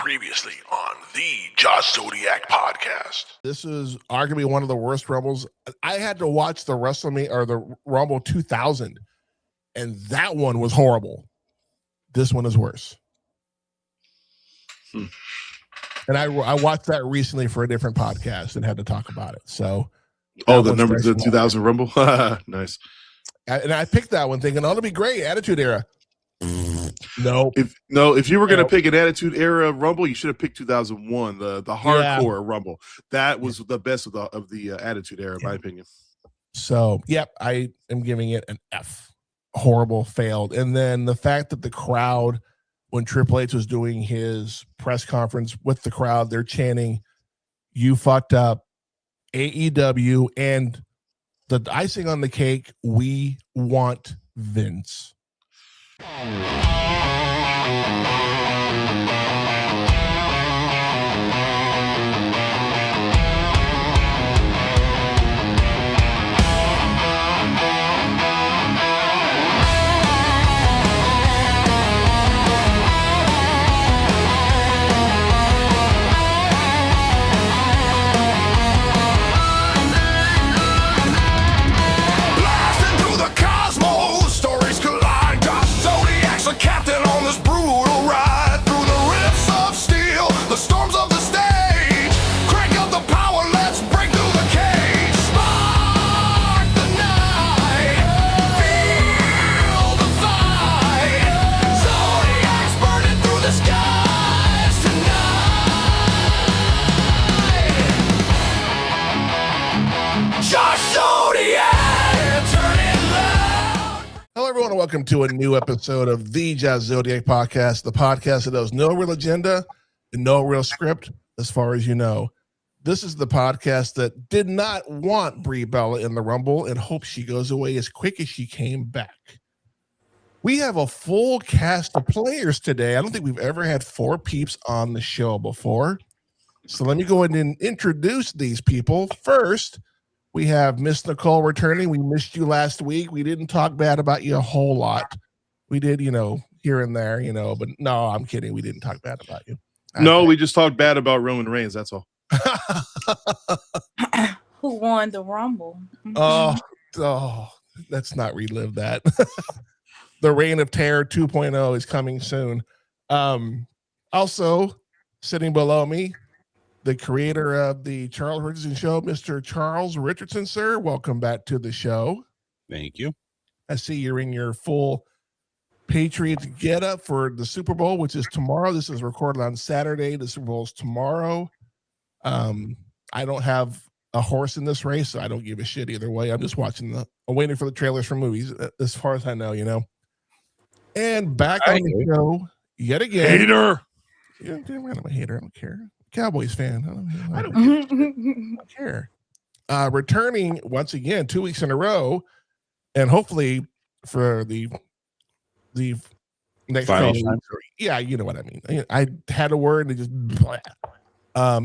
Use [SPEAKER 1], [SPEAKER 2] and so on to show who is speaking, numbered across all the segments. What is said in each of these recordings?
[SPEAKER 1] Previously on the Josh Zodiac podcast.
[SPEAKER 2] This is arguably one of the worst Rumbles. I had to watch the Wrestlemania or the Rumble 2000, and that one was horrible. This one is worse. And I watched that recently for a different podcast and had to talk about it. So,
[SPEAKER 3] the 2000 Rumble, nice.
[SPEAKER 2] And I picked that one thinking, it'll be great, Attitude Era. No.
[SPEAKER 3] If you were going to pick an Attitude Era Rumble, you should have picked 2001, the hardcore Rumble. That was the best of the Attitude Era, in my opinion.
[SPEAKER 2] So, yep, I am giving it an F. Horrible, failed. And then the fact that the crowd, when Triple H was doing his press conference with the crowd, they're chanting, "You fucked up, AEW," and the icing on the cake, "We want Vince." Welcome to a new episode of the Josh Zodiac podcast, the podcast that has no real agenda and no real script, as far as you know. This is the podcast that did not want Brie Bella in the Rumble and hopes she goes away as quick as she came back. We have a full cast of players today. I don't think we've ever had 4 peeps on the show before. So let me go ahead and introduce these people. First, we have Miss Nicole returning. We missed you last week. We didn't talk bad about you a whole lot. We did, here and there, but no, I'm kidding. We didn't talk bad about you.
[SPEAKER 3] No, we just talked bad about Roman Reigns. That's all.
[SPEAKER 4] Who won the Rumble?
[SPEAKER 2] Oh, let's not relive that. The Reign of Terror 2.0 is coming soon. Also, sitting below me, the creator of the Charles Richardson Show, Mr. Charles Richardson, sir. Welcome back to the show.
[SPEAKER 5] Thank you.
[SPEAKER 2] I see you're in your full Patriots getup for the Super Bowl, which is tomorrow. This is recorded on Saturday. The Super Bowl is tomorrow. I don't have a horse in this race, so I don't give a shit either way. I'm just I'm waiting for the trailers for movies, as far as I know, And back on the show yet again.
[SPEAKER 3] Hater.
[SPEAKER 2] Yeah, damn right, I'm a hater. I don't care. Cowboys fan. I don't care. Returning once again 2 weeks in a row, and hopefully for the next couple weeks. Yeah, you know what I mean. I had a word and it just blah.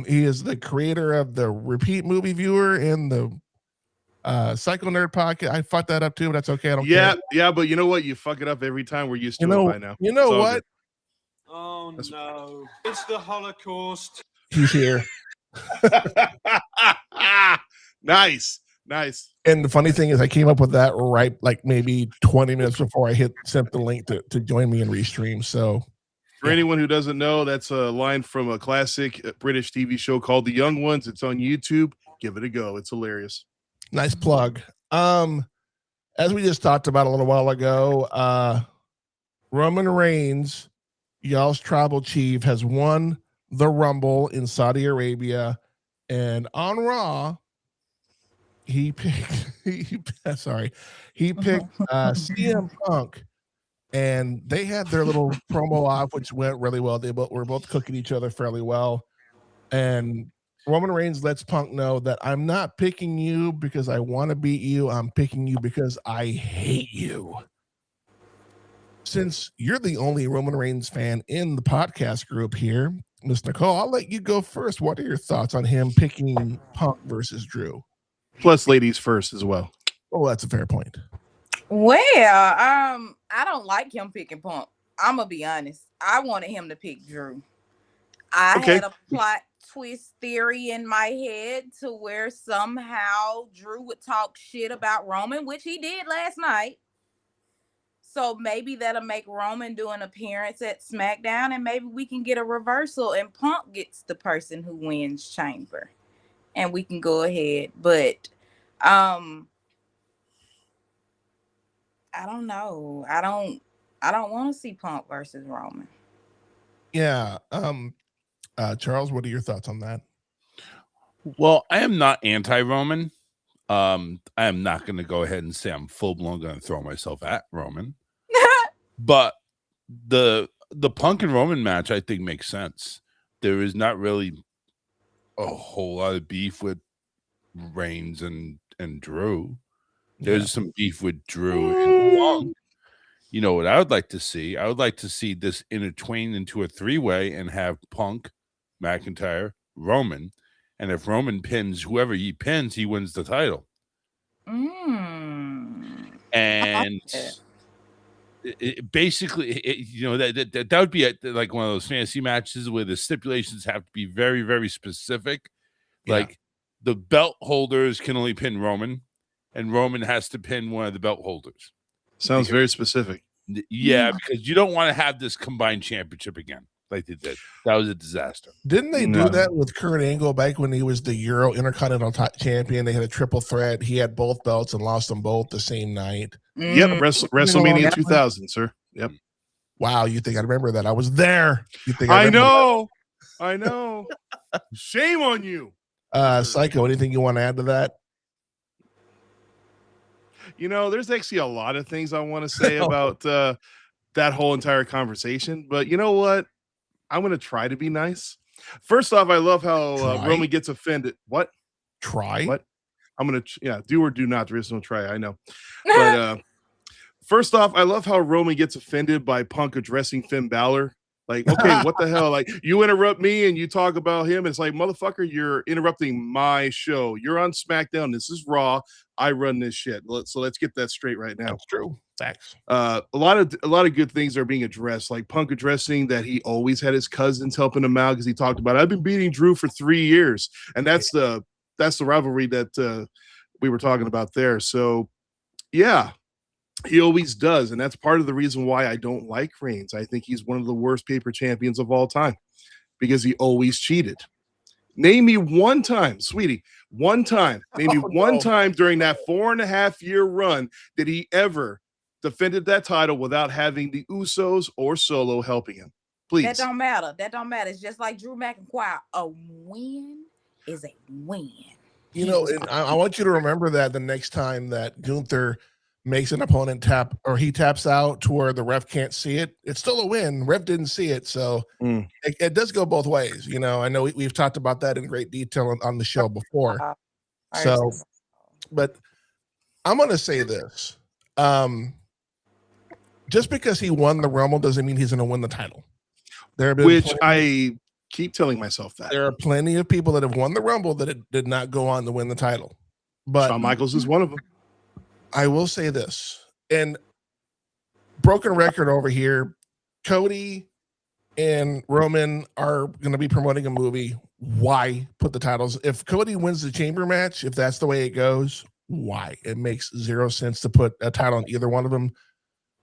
[SPEAKER 2] He is the creator of the Repeat Movie Viewer and the Psycho Nerd podcast. I fucked that up too, but that's okay. I don't care.
[SPEAKER 3] Yeah, but you know what? You fuck it up every time. We're used to it by now.
[SPEAKER 2] You know what?
[SPEAKER 3] Good.
[SPEAKER 6] Oh no! It's the Holocaust.
[SPEAKER 2] He's here.
[SPEAKER 3] Nice.
[SPEAKER 2] And the funny thing is, I came up with that right like maybe 20 minutes before I sent the link to join me in Restream. So,
[SPEAKER 3] for anyone who doesn't know, that's a line from a classic British TV show called The Young Ones. It's on YouTube. Give it a go. It's hilarious.
[SPEAKER 2] Nice plug. As we just talked about a little while ago, Roman Reigns, y'all's tribal chief, has won the Rumble in Saudi Arabia, and on Raw, he picked CM Punk, and they had their little promo off, which went really well. They were both cooking each other fairly well, and Roman Reigns lets Punk know that I'm not picking you because I want to beat you. I'm picking you because I hate you. Since you're the only Roman Reigns fan in the podcast group here, Miss Nicole, I'll let you go first. What are your thoughts on him picking Punk versus Drew?
[SPEAKER 3] Plus ladies first as well.
[SPEAKER 2] Oh, that's a fair point.
[SPEAKER 4] Well, I don't like him picking Punk. I'm going to be honest. I wanted him to pick Drew. I
[SPEAKER 3] Okay.
[SPEAKER 4] had a plot twist theory in my head to where somehow Drew would talk shit about Roman, which he did last night. So maybe that'll make Roman do an appearance at SmackDown, and maybe we can get a reversal and Punk gets the person who wins Chamber. And we can go ahead. But I don't know. I don't want to see Punk versus Roman.
[SPEAKER 2] Yeah. Charles, what are your thoughts on that?
[SPEAKER 5] Well, I am not anti-Roman. I am not going to go ahead and say I'm full-blown going to throw myself at Roman. But the Punk and Roman match, I think, makes sense. There is not really a whole lot of beef with Reigns and Drew. There's some beef with Drew and Punk. You know what I would like to see? I would like to see this intertwined into a three-way and have Punk, McIntyre, Roman. And if Roman pins whoever he pins, he wins the title. And basically, you know, that would be like one of those fantasy matches where the stipulations have to be very, very specific. Like the belt holders can only pin Roman, and Roman has to pin one of the belt holders.
[SPEAKER 3] Sounds very specific.
[SPEAKER 5] Yeah, because you don't want to have this combined championship again like they did. That was a disaster.
[SPEAKER 2] Didn't they do that with Kurt Angle back when he was the Euro Intercontinental Champion? They had a triple threat. He had both belts and lost them both the same night.
[SPEAKER 3] Yep, WrestleMania 2000, sir. Yep.
[SPEAKER 2] Wow, you think I remember that? I was there. You think
[SPEAKER 3] I know. Shame on you.
[SPEAKER 2] Psycho, anything you want to add to that?
[SPEAKER 3] You know, there's actually a lot of things I want to say about that whole entire conversation. But you know what? I'm going to try to be nice. First off, I love how Roman gets offended. What?
[SPEAKER 2] Try?
[SPEAKER 3] What? I'm going to, do or do not. There is no try. I know. But first off, I love how Roman gets offended by Punk addressing Finn Balor. Like, okay, what the hell? Like, you interrupt me and you talk about him. It's like, motherfucker, you're interrupting my show. You're on SmackDown. This is Raw. I run this shit. So let's get that straight right now.
[SPEAKER 2] That's true. Facts.
[SPEAKER 3] A lot of good things are being addressed, like Punk addressing that he always had his cousins helping him out because he talked about, I've been beating Drew for 3 years, and that's the rivalry that we were talking about there. So, yeah. He always does, and that's part of the reason why I don't like Reigns. I think he's one of the worst paper champions of all time because he always cheated. Name me one time, sweetie, one time. Name me one time during that 4.5-year run did he ever defended that title without having the Usos or Solo helping him. Please.
[SPEAKER 4] That don't matter. It's just like Drew McIntyre. A win is a win.
[SPEAKER 2] You know, and I want you to remember that the next time that Gunther makes an opponent tap or he taps out to where the ref can't see it, it's still a win. Ref didn't see it. So it does go both ways. You know, I know we've talked about that in great detail on the show before. So, but I'm going to say this. Just because he won the Rumble doesn't mean he's going to win the title.
[SPEAKER 3] I keep telling myself that.
[SPEAKER 2] There are plenty of people that have won the Rumble that did not go on to win the title. But
[SPEAKER 3] Shawn Michaels is one of them.
[SPEAKER 2] I will say this, and broken record over here, Cody and Roman are going to be promoting a movie. Why put the titles? If Cody wins the chamber match, if that's the way it goes, why? It makes zero sense to put a title on either one of them.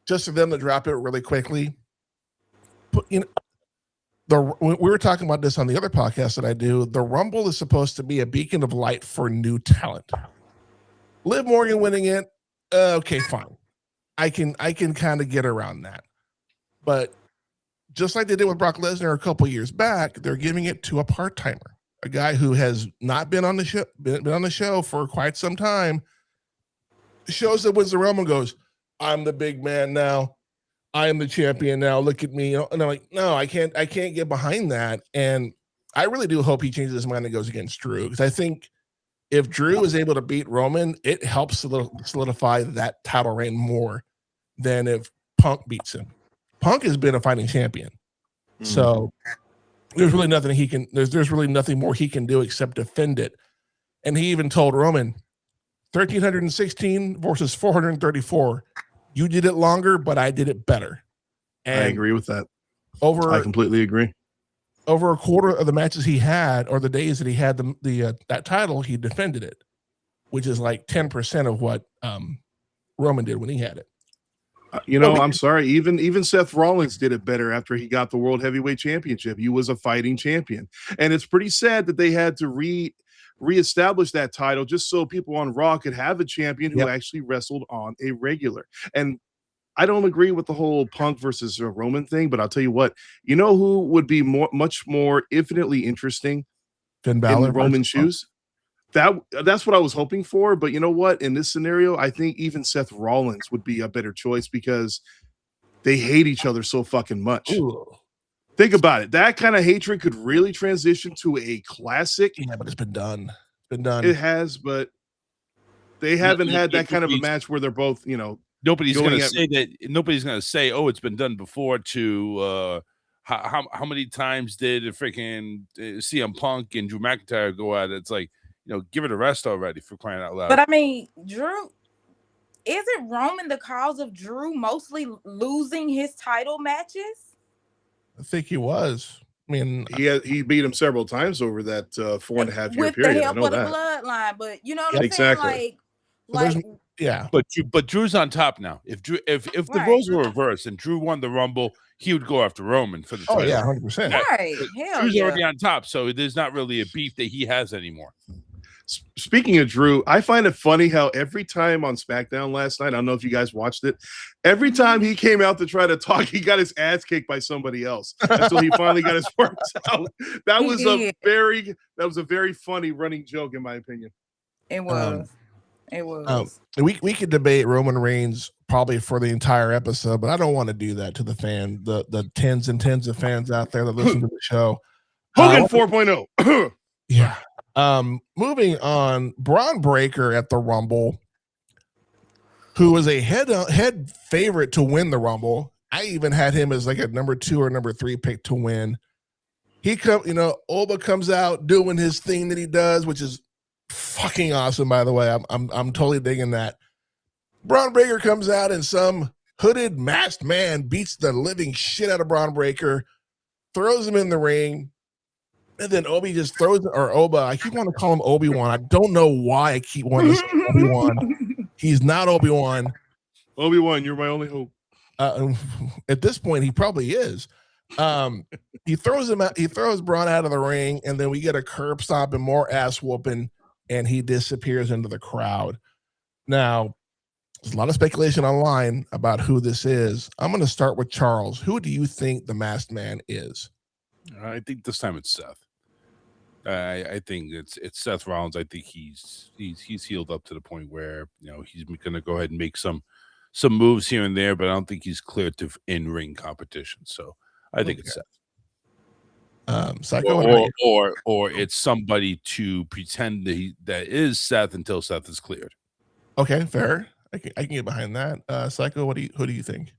[SPEAKER 2] Just for them to drop it really quickly. We were talking about this on the other podcast that I do. The Rumble is supposed to be a beacon of light for new talent. Liv Morgan winning it, okay, fine. I can kind of get around that. But just like they did with Brock Lesnar a couple years back, they're giving it to a part-timer, a guy who has not been on the show, been on the show for quite some time. Shows up, wins the Rumble, and goes, I'm the big man now. I am the champion now. Look at me. And I'm like, no, I can't get behind that. And I really do hope he changes his mind and goes against Drew, because I think if Drew is able to beat Roman, it helps solidify that title reign more than if Punk beats him. Punk has been a fighting champion. So there's really nothing he can, there's really nothing more he can do except defend it. And he even told Roman, 1,316 versus 434. You did it longer, but I did it better. And
[SPEAKER 3] I agree with that.
[SPEAKER 2] I
[SPEAKER 3] completely agree.
[SPEAKER 2] over a quarter of the matches he had, or the days that he had that title, he defended it, which is like 10% of what Roman did when he had it.
[SPEAKER 3] I'm sorry. Even Seth Rollins did it better after he got the World Heavyweight Championship. He was a fighting champion, and it's pretty sad that they had to reestablish that title just so people on Raw could have a champion who actually wrestled on a regular. And I don't agree with the whole Punk versus Roman thing, but I'll tell you what. You know who would be much more infinitely interesting
[SPEAKER 2] Finn Balor
[SPEAKER 3] in Roman's shoes? That's what I was hoping for, but you know what? In this scenario, I think even Seth Rollins would be a better choice because they hate each other so fucking much.
[SPEAKER 2] Ooh.
[SPEAKER 3] Think about it. That kind of hatred could really transition to a classic.
[SPEAKER 2] Yeah, but it's been done.
[SPEAKER 3] It has, but they haven't had that kind of a match where they're both,
[SPEAKER 5] nobody's going to say that. Nobody's going to say, "Oh, it's been done before." To how many times did freaking CM Punk and Drew McIntyre go at it? It's like, give it a rest already, for crying out loud.
[SPEAKER 4] But I mean, Drew, isn't Roman the cause of Drew mostly losing his title matches?
[SPEAKER 2] I think he was. I mean,
[SPEAKER 3] he beat him several times over that 4.5 year
[SPEAKER 4] with
[SPEAKER 3] period.
[SPEAKER 4] the help
[SPEAKER 3] I know
[SPEAKER 4] of the
[SPEAKER 3] that.
[SPEAKER 4] bloodline, but you know what I'm
[SPEAKER 3] exactly.
[SPEAKER 4] saying?
[SPEAKER 2] Yeah.
[SPEAKER 5] But Drew's on top now. If the roles were reversed and Drew won the Rumble, he would go after Roman for the title.
[SPEAKER 2] Oh yeah, 100%.
[SPEAKER 4] Right. Hell
[SPEAKER 5] Drew's
[SPEAKER 4] yeah.
[SPEAKER 5] already on top, so there's not really a beef that he has anymore.
[SPEAKER 3] Speaking of Drew, I find it funny how every time on SmackDown last night, I don't know if you guys watched it, every time he came out to try to talk, he got his ass kicked by somebody else until he finally got his words out. That was a very funny running joke, in my opinion.
[SPEAKER 4] It was. It was.
[SPEAKER 2] We could debate Roman Reigns probably for the entire episode, but I don't want to do that to the tens and tens of fans out there that listen to the show.
[SPEAKER 3] Hogan 4.0.
[SPEAKER 2] Yeah. Moving on, Bron Breakker at the Rumble, who was a head favorite to win the Rumble. I even had him as like a number 2 or number 3 pick to win. Oba comes out doing his thing that he does, which is fucking awesome, by the way. I'm totally digging that. Bron Breakker comes out and some hooded masked man beats the living shit out of Bron Breakker, throws him in the ring. And then Obi just throws, or Oba, I keep wanting to call him Obi-Wan. I don't know why I keep wanting to say Obi-Wan. He's not Obi-Wan.
[SPEAKER 3] Obi-Wan, you're my only hope.
[SPEAKER 2] At this point, he probably is. He throws him out. He throws Braun out of the ring, and then we get a curb stop and more ass whooping, and he disappears into the crowd. Now, there's a lot of speculation online about who this is. I'm going to start with Charles. Who do you think the masked man is?
[SPEAKER 5] I think this time it's Seth. I think it's Seth Rollins. I think he's healed up to the point where he's going to go ahead and make some moves here and there, but I don't think he's cleared to in-ring competition. So I think it's Seth.
[SPEAKER 2] Psycho,
[SPEAKER 5] or it's somebody to pretend that is Seth until Seth is cleared.
[SPEAKER 2] Okay, fair. I can get behind that. Psycho, who do you think?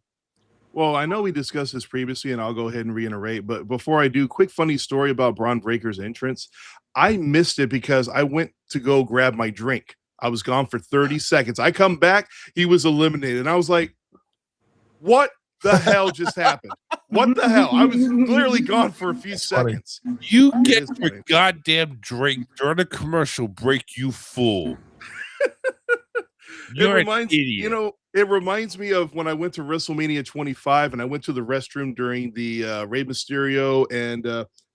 [SPEAKER 3] Well, I know we discussed this previously, and I'll go ahead and reiterate. But before I do, quick funny story about Bron Breakker's entrance. I missed it because I went to go grab my drink. I was gone for 30 seconds. I come back, he was eliminated. And I was like, what the hell just happened? What the hell? I was clearly gone for a few seconds.
[SPEAKER 5] You get your goddamn drink during a commercial break, you fool. You're an idiot.
[SPEAKER 3] It reminds me of when I went to WrestleMania 25 and I went to the restroom during the Rey Mysterio and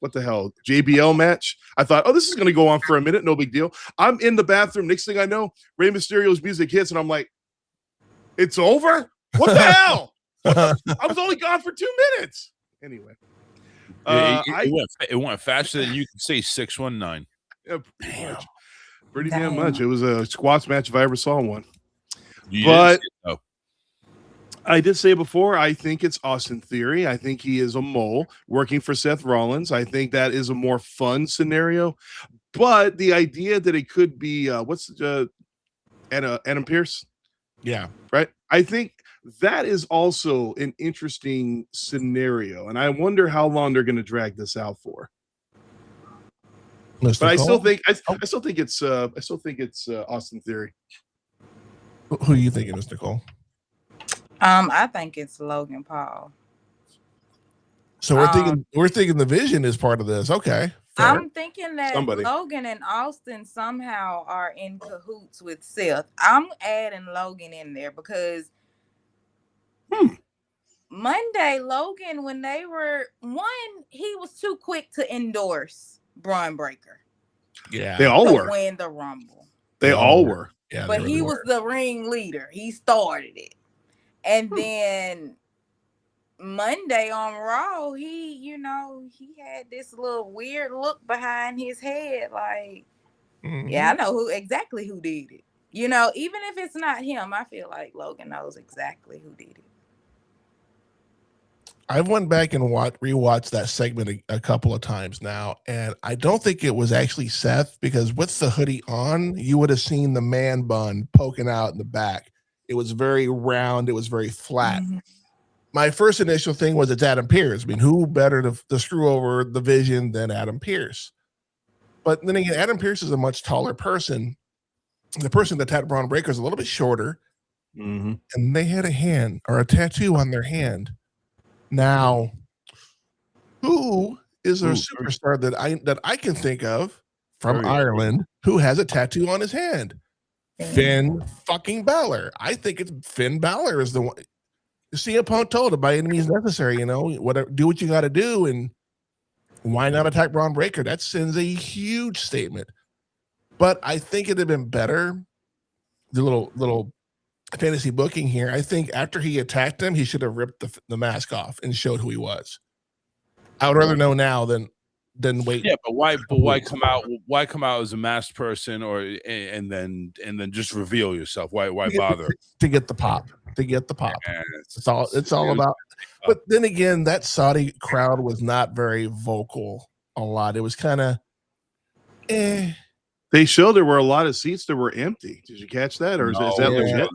[SPEAKER 3] JBL match. I thought, this is going to go on for a minute. No big deal. I'm in the bathroom. Next thing I know, Rey Mysterio's music hits and I'm like, it's over? What the hell? I was only gone for 2 minutes. Anyway.
[SPEAKER 5] It went faster than you can say 619.
[SPEAKER 3] Yeah, pretty damn much. It was a squats match if I ever saw one. But I did say before, I think it's Austin Theory. I think he is a mole working for Seth Rollins. I think that is a more fun scenario. But the idea that it could be Adam Pearce?
[SPEAKER 2] Yeah.
[SPEAKER 3] Right? I think that is also an interesting scenario. And I wonder how long they're going to drag this out for. But I still think it's Austin Theory.
[SPEAKER 2] Who are you thinking, Miss Nicole?
[SPEAKER 4] I think it's Logan Paul.
[SPEAKER 2] So we're thinking the Vision is part of this. Okay. Fair.
[SPEAKER 4] I'm thinking that
[SPEAKER 3] Somebody.
[SPEAKER 4] Logan and Austin somehow are in cahoots with Seth. I'm adding Logan in there because Monday, Logan, when they were he was too quick to endorse Bron Breakker.
[SPEAKER 2] Yeah.
[SPEAKER 3] They all
[SPEAKER 4] to
[SPEAKER 3] were.
[SPEAKER 4] win the Rumble.
[SPEAKER 3] They all were.
[SPEAKER 2] Yeah.
[SPEAKER 4] But he was the ring leader. He started it. And then Monday on Raw, he had this little weird look behind his head, like, yeah, I know exactly who did it. Even if it's not him, I feel like Logan knows exactly who did it.
[SPEAKER 2] I've went back and rewatched that segment a couple of times now, and I don't think it was actually Seth, because with the hoodie on, you would have seen the man bun poking out in the back. It was very round. It was very flat.
[SPEAKER 4] Mm-hmm.
[SPEAKER 2] My first initial thing was it's Adam Pearce. I mean, who better to screw over the Vision than Adam Pearce? But then again, Adam Pearce is a much taller person. The person that had Bron Breakker is a little bit shorter, and they had a hand or a tattoo on their hand. Now, who is a superstar that I can think of from Ireland who has a tattoo on his hand? Finn fucking Balor. I think it's Finn Balor is the one. CM Punk told him by any means necessary, whatever, do what you got to do, and why not attack Bron Breakker? That sends a huge statement. But I think it'd have been better. The little fantasy booking here. I think after he attacked him, he should have ripped the mask off and showed who he was. I would rather know now than wait.
[SPEAKER 5] Yeah, but why come out? Why come out as a masked person, and then just reveal yourself? Why bother?
[SPEAKER 2] To get the pop. Yeah, it's all about. But then again, that Saudi crowd was not very vocal a lot. It was kind of
[SPEAKER 3] They showed there were a lot of seats that were empty. Did you catch that, or is that legit?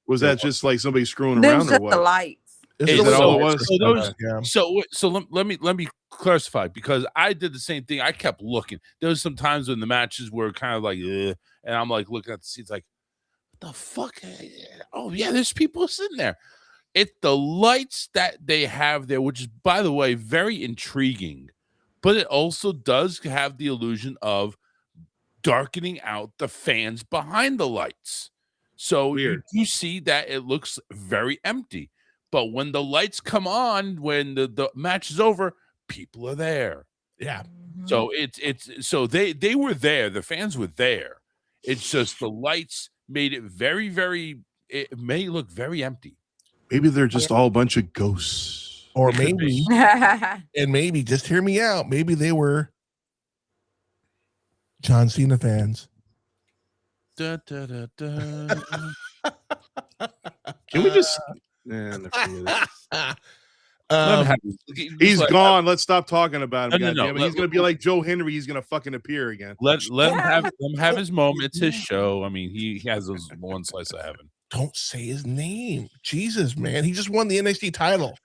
[SPEAKER 3] Was that just like somebody screwing around, or what?
[SPEAKER 4] The lights.
[SPEAKER 5] So let me clarify, because I did the same thing. I kept looking. There was some times when the matches were kind of like, and I'm like looking at the seats, like, what the fuck? Oh yeah, there's people sitting there. It's the lights that they have there, which is, by the way, very intriguing, but it also does have the illusion of darkening out the fans behind the lights. So you see that it looks very empty. But when the lights come on, when the match is over, people are there.
[SPEAKER 2] Yeah.
[SPEAKER 5] So so they were there. The fans were there. It's just the lights made it very, very. It may look very empty.
[SPEAKER 3] Maybe they're just all a bunch of ghosts,
[SPEAKER 2] or maybe, and maybe just hear me out. Maybe they were John Cena fans.
[SPEAKER 5] Da, da, da, da.
[SPEAKER 3] Can we just? He's gone. Let's stop talking about him. No. He's gonna be like Joe Henry. He's gonna fucking appear again.
[SPEAKER 5] Let him have his moment. It's his show. I mean, he has those one slice of heaven.
[SPEAKER 2] Don't say his name. Jesus, man. He just won the NXT title.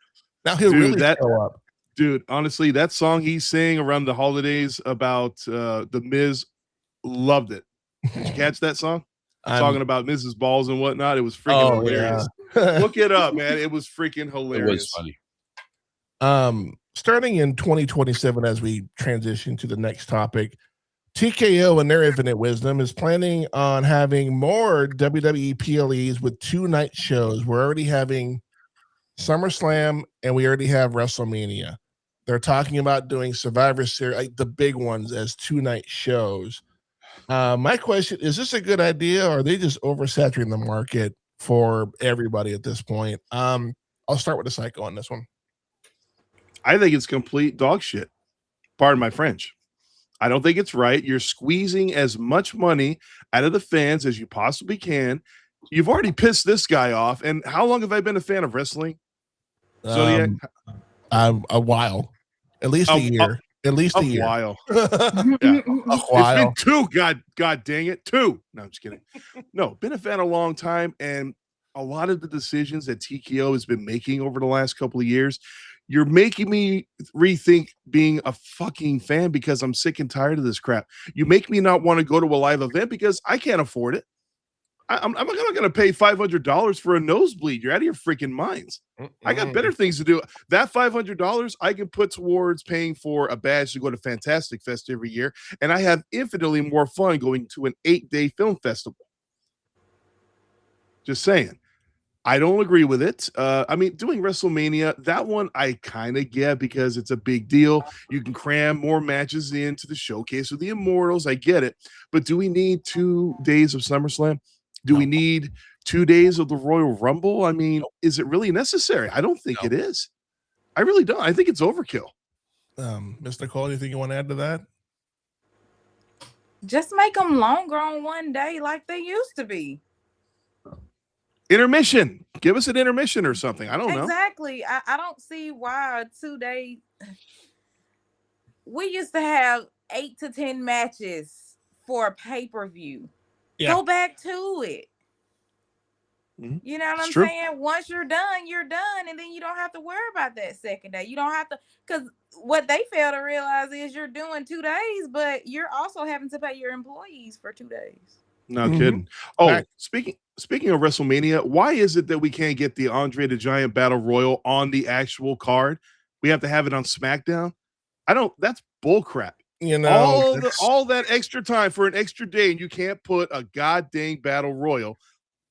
[SPEAKER 2] Now he'll really show up.
[SPEAKER 3] Dude, honestly, that song he sang around the holidays about the Miz, loved it. Did you catch that song? Talking about Mrs. Balls and whatnot. It was freaking hilarious. Yeah. Look it up, man. It was freaking hilarious.
[SPEAKER 5] It was funny.
[SPEAKER 2] Starting in 2027, as we transition to the next topic, TKO and their infinite wisdom is planning on having more WWE PLEs with 2-night shows. We're already having SummerSlam and we already have WrestleMania. They're talking about doing Survivor Series, like the big ones, as 2-night shows. My question is this a good idea, or are they just oversaturating the market for everybody at this point? I'll start with the Psycho on this one.
[SPEAKER 3] I think it's complete dog shit. Pardon my French. I don't think it's right. You're squeezing as much money out of the fans as you possibly can. You've already pissed this guy off. And how long have I been a fan of wrestling? Zodiac?
[SPEAKER 2] A while. At least a year. At least a year.
[SPEAKER 3] While.
[SPEAKER 2] Yeah. A while.
[SPEAKER 3] It's been 2. God dang it. 2. No, I'm just kidding. No, been a fan a long time. And a lot of the decisions that TKO has been making over the last couple of years, you're making me rethink being a fucking fan because I'm sick and tired of this crap. You make me not want to go to a live event because I can't afford it. I'm not going to pay $500 for a nosebleed. You're out of your freaking minds. I got better things to do. That $500 I can put towards paying for a badge to go to Fantastic Fest every year, and I have infinitely more fun going to an 8-day film festival. Just saying. I don't agree with it. I mean, doing WrestleMania, that one I kind of get because it's a big deal. You can cram more matches into the showcase of the Immortals. I get it. But do we need 2 days of SummerSlam? Do we need 2 days of the Royal Rumble? I mean, is it really necessary? I don't think it is. I really don't. I think it's overkill.
[SPEAKER 2] Miss Nicole, anything you want to add to that?
[SPEAKER 4] Just make them longer on one day like they used to be.
[SPEAKER 3] Intermission. Give us an intermission or something. I don't know.
[SPEAKER 4] Exactly. I don't see why a 2 day. We used to have 8 to 10 matches for a pay-per-view.
[SPEAKER 2] Yeah.
[SPEAKER 4] Go back to it.
[SPEAKER 3] Mm-hmm.
[SPEAKER 4] You know what
[SPEAKER 3] It's
[SPEAKER 4] I'm
[SPEAKER 3] true.
[SPEAKER 4] saying? Once you're done, and then you don't have to worry about that second day. You don't have to, because what they fail to realize is you're doing 2 days, but you're also having to pay your employees for 2 days.
[SPEAKER 3] No kidding. Oh, speaking of WrestleMania, why is it that we can't get the Andre the Giant Battle Royal on the actual card? We have to have it on SmackDown. That's bullcrap.
[SPEAKER 2] You know,
[SPEAKER 3] all that extra time for an extra day, and you can't put a goddamn Battle Royal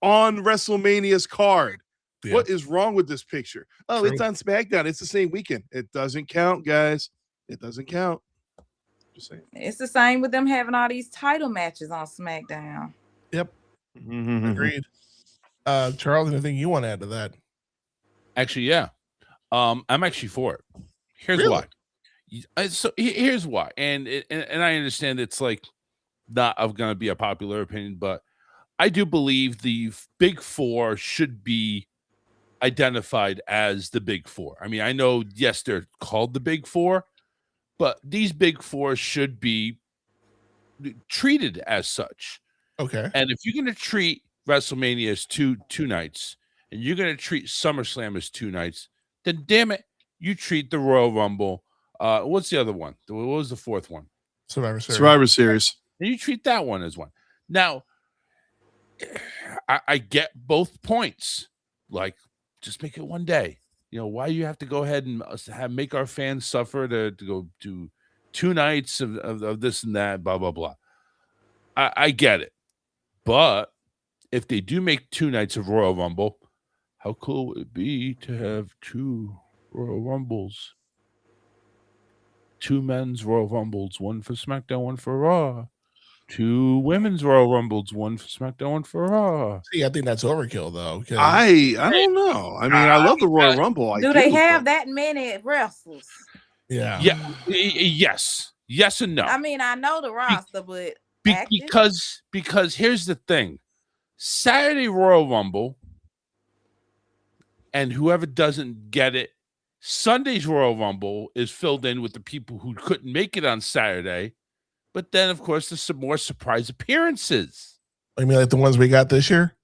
[SPEAKER 3] on WrestleMania's card. Yeah. What is wrong with this picture? Oh, True. It's on SmackDown. It's the same weekend. It doesn't count, guys. It doesn't count. Just saying.
[SPEAKER 4] It's the same with them having all these title matches on SmackDown.
[SPEAKER 2] Yep. Agreed. Charles, anything you want to add to that?
[SPEAKER 5] Actually, yeah. I'm actually for it. Here's why. So here's why. And I understand it's like not going to be a popular opinion, but I do believe the Big Four should be identified as the Big Four. I mean, I know, yes, they're called the Big Four, but these Big Four should be treated as such.
[SPEAKER 2] Okay.
[SPEAKER 5] And if you're going to treat WrestleMania as two nights, and you're going to treat SummerSlam as 2 nights, then damn it, you treat the Royal Rumble. What's the other one? What was the fourth one?
[SPEAKER 3] Survivor Series.
[SPEAKER 5] And you treat that one as one. Now, I get both points. Like, just make it 1 day. You know, why you have to go ahead and make our fans suffer to go do 2 nights of this and that, blah, blah, blah. I get it. But if they do make 2 nights of Royal Rumble, how cool would it be to have 2 Royal Rumbles? 2 men's Royal Rumbles, 1 for SmackDown, 1 for Raw. 2 women's Royal Rumbles, 1 for SmackDown, 1 for Raw.
[SPEAKER 2] See, I think that's overkill, though.
[SPEAKER 3] I don't know. I mean, I love the Royal Rumble.
[SPEAKER 4] Do they have that many wrestlers?
[SPEAKER 2] Yeah.
[SPEAKER 5] Yes and no.
[SPEAKER 4] I mean, I know the roster, but
[SPEAKER 5] because here's the thing. Saturday Royal Rumble, and whoever doesn't get it, Sunday's Royal Rumble is filled in with the people who couldn't make it on Saturday. But then, of course, there's some more surprise appearances.
[SPEAKER 2] I mean, like the ones we got this year?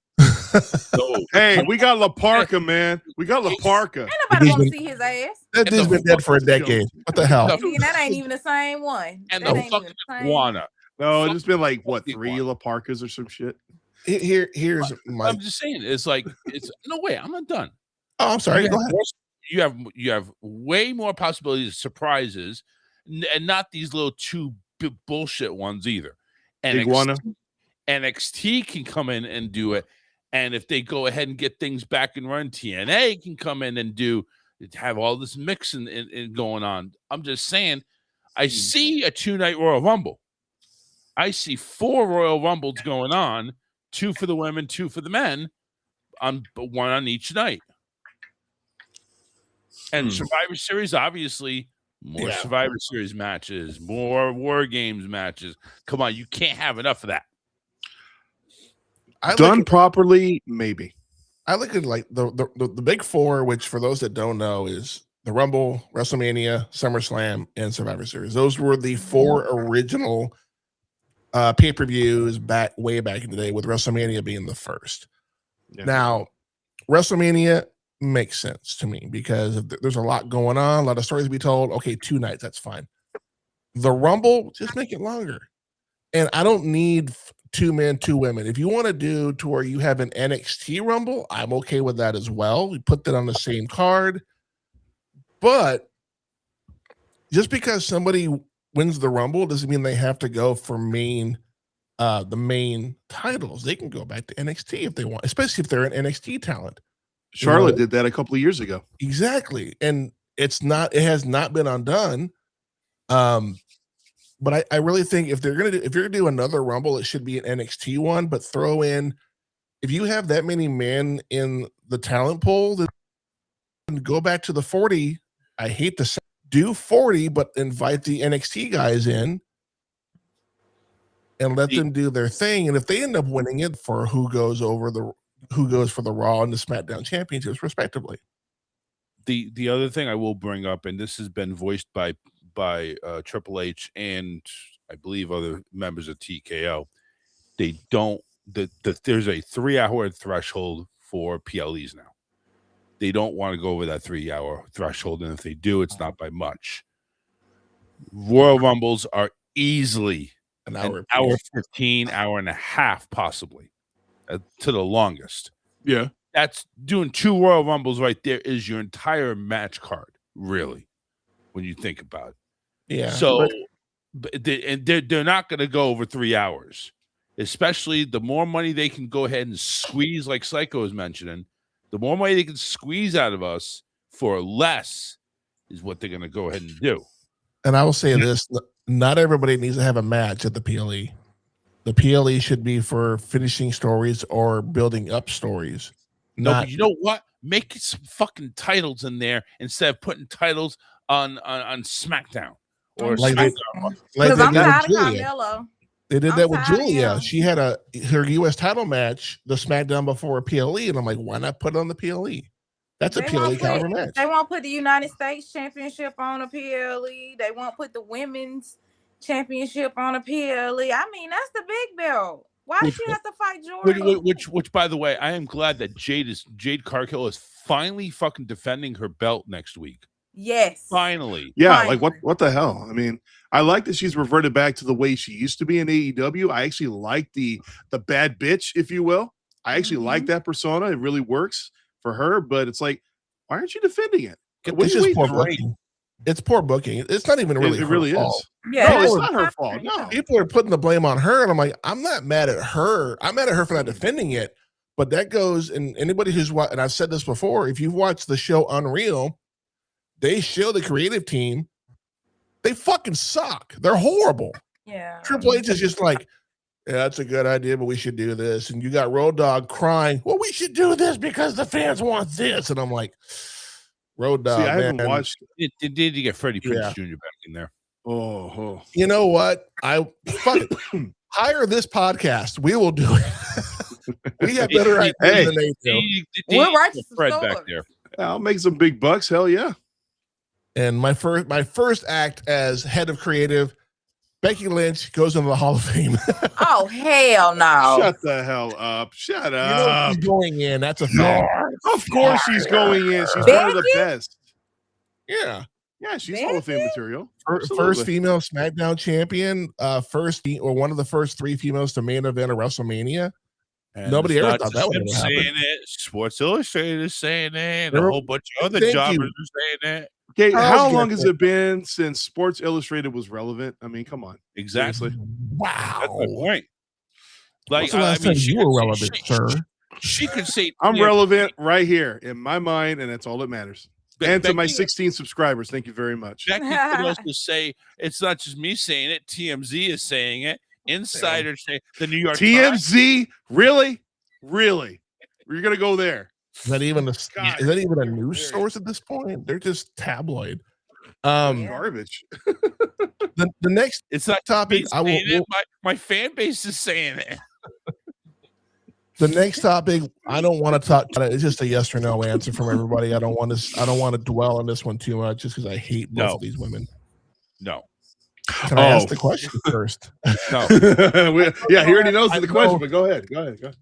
[SPEAKER 3] Hey, we got La Parka, man. We got La Parka.
[SPEAKER 4] Ain't nobody want to see his ass.
[SPEAKER 2] That dude's been dead for a decade. What the hell?
[SPEAKER 4] That ain't even the same one.
[SPEAKER 5] And the fucking iguana.
[SPEAKER 3] No, it's been like, what, 3 La Parkas or some shit?
[SPEAKER 2] Here's my...
[SPEAKER 5] I'm just saying, it's no way, I'm not done.
[SPEAKER 2] Oh, I'm sorry. Go ahead.
[SPEAKER 5] You have way more possibilities of surprises, and not these little 2 bullshit ones either. NXT can come in and do it, and if they go ahead and get things back and run, TNA can come in and have all this mixing and going on. I'm just saying, I see a 2-night Royal Rumble. I see 4 Royal Rumbles going on, 2 for the women, 2 for the men, one on each night. And Survivor Series, obviously, more Survivor Series matches, more War Games matches. Come on, you can't have enough of that.
[SPEAKER 3] Done properly, maybe.
[SPEAKER 2] I look at like the Big Four, which for those that don't know is the Rumble, WrestleMania, SummerSlam, and Survivor Series. Those were the 4 original pay-per-views way back in the day, with WrestleMania being the first. Yeah. Now, WrestleMania makes sense to me because there's a lot going on, a lot of stories to be told. Okay, 2 nights, that's fine. The Rumble, just make it longer. And I don't need 2 men, 2 women. If you want to do to where you have an NXT Rumble, I'm okay with that as well. We put that on the same card. But just because somebody wins the Rumble doesn't mean they have to go for the main titles. They can go back to NXT if they want, especially if they're an NXT talent.
[SPEAKER 3] Charlotte did that a couple of years ago.
[SPEAKER 2] Exactly. And it has not been undone. But I really think if you're gonna do another Rumble, it should be an NXT one, but throw in, if you have that many men in the talent pool, then go back to the 40. I hate to say, do 40, but invite the NXT guys in and let them do their thing. And if they end up winning it, for who goes for the Raw and the SmackDown championships, respectively.
[SPEAKER 5] The other thing I will bring up, and this has been voiced by Triple H and I believe other members of TKO, they don't there's a 3-hour threshold for PLEs now. They don't want to go over that 3-hour threshold, and if they do, it's not by much. Royal Rumbles are easily an hour 15, hour and a half, possibly to the longest.
[SPEAKER 3] Yeah,
[SPEAKER 5] that's doing 2 Royal Rumbles right there is your entire match card, really, when you think about it.
[SPEAKER 2] Yeah.
[SPEAKER 5] So, they're not going to go over 3 hours, especially the more money they can go ahead and squeeze, like Psycho was mentioning. The more money they can squeeze out of us for less is what they're going to go ahead and do.
[SPEAKER 2] And I will say this, not everybody needs to have a match at the PLE. The PLE should be for finishing stories or building up stories.
[SPEAKER 5] No, but you know what? Make some fucking titles in there instead of putting titles on SmackDown. Or
[SPEAKER 2] like
[SPEAKER 4] I'm tired of Carmella.
[SPEAKER 2] They did that with Julia. She had her U.S. title match, the SmackDown before PLE, and I'm like, why not put it on the PLE? That's a PLE caliber match.
[SPEAKER 4] They won't put the United States Championship on a PLE. They won't put the Women's Championship on a PLE. I mean, that's the big belt. Why does she have to fight Jordan?
[SPEAKER 5] Which, by the way, I am glad that Jade Cargill is finally fucking defending her belt next week.
[SPEAKER 4] Yes.
[SPEAKER 5] Finally.
[SPEAKER 3] Yeah,
[SPEAKER 4] Finally.
[SPEAKER 3] like what the hell? I mean, I like that she's reverted back to the way she used to be in AEW. I actually like the bad bitch, if you will. I actually like that persona. It really works for her, but it's like, why aren't you defending it?
[SPEAKER 2] It's just poor booking. It's poor booking. It's not even really
[SPEAKER 3] it really
[SPEAKER 2] her fault.
[SPEAKER 3] is.
[SPEAKER 4] Yeah,
[SPEAKER 3] No, it's not her fault. No.
[SPEAKER 2] People are putting the blame on her, and I'm like, I'm not mad at her. I'm mad at her for not defending it. But that goes, and anybody who's watched, and I've said this before, if you've watched the show Unreal, they show the creative team, they fucking suck. They're horrible.
[SPEAKER 4] Yeah.
[SPEAKER 2] Triple H is just like, yeah, that's a good idea, but we should do this. And you got Road Dogg crying, well, we should do this because the fans want this. And I'm like, Road Dogg,
[SPEAKER 3] I haven't watched
[SPEAKER 5] it. Did you get Freddie Prinze Jr. back in there?
[SPEAKER 3] Oh.
[SPEAKER 2] You know what? Fuck it. Hire this podcast. We will do it. We have better ideas than they do.
[SPEAKER 4] We're righteous
[SPEAKER 5] Fred back there.
[SPEAKER 3] I'll make some big bucks. Hell yeah.
[SPEAKER 2] And my first act as head of creative, Becky Lynch goes into the Hall of Fame.
[SPEAKER 4] Oh, hell no.
[SPEAKER 3] Shut the hell up. Shut up.
[SPEAKER 2] You know she's going in. That's a fact.
[SPEAKER 3] Of course she's going in. She's one of the best.
[SPEAKER 2] Yeah.
[SPEAKER 3] Yeah, she's Hall of Fame material.
[SPEAKER 2] First female SmackDown champion, one of the first 3 females to main event a WrestleMania.
[SPEAKER 5] And
[SPEAKER 2] nobody ever thought that would happen.
[SPEAKER 5] It. Sports Illustrated is saying it. A whole bunch of other jobbers are saying it.
[SPEAKER 3] Okay, how long has it been since Sports Illustrated was relevant? I mean, come on.
[SPEAKER 5] Exactly.
[SPEAKER 2] Wow.
[SPEAKER 5] That's my point. Like,
[SPEAKER 2] what's the last time you were relevant, sir?
[SPEAKER 5] She could say
[SPEAKER 3] I'm relevant right here in my mind, and that's all that matters. And to my 16 subscribers, thank you very much.
[SPEAKER 5] Becky could also say it's not just me saying it. TMZ is saying it. Insiders say the New York
[SPEAKER 3] TMZ, really? You're gonna go there?
[SPEAKER 2] Is that even a news source at this point? They're just tabloid.
[SPEAKER 3] Garbage.
[SPEAKER 2] The next
[SPEAKER 5] it's not
[SPEAKER 2] topic I will
[SPEAKER 5] my fan base is saying it.
[SPEAKER 2] The next topic I don't want to talk about. It's just a yes or no answer from everybody. I don't want to dwell on this one too much just because I hate both of these women.
[SPEAKER 5] No.
[SPEAKER 2] Can I ask the question first?
[SPEAKER 5] No.
[SPEAKER 3] He already knows the question, but go ahead.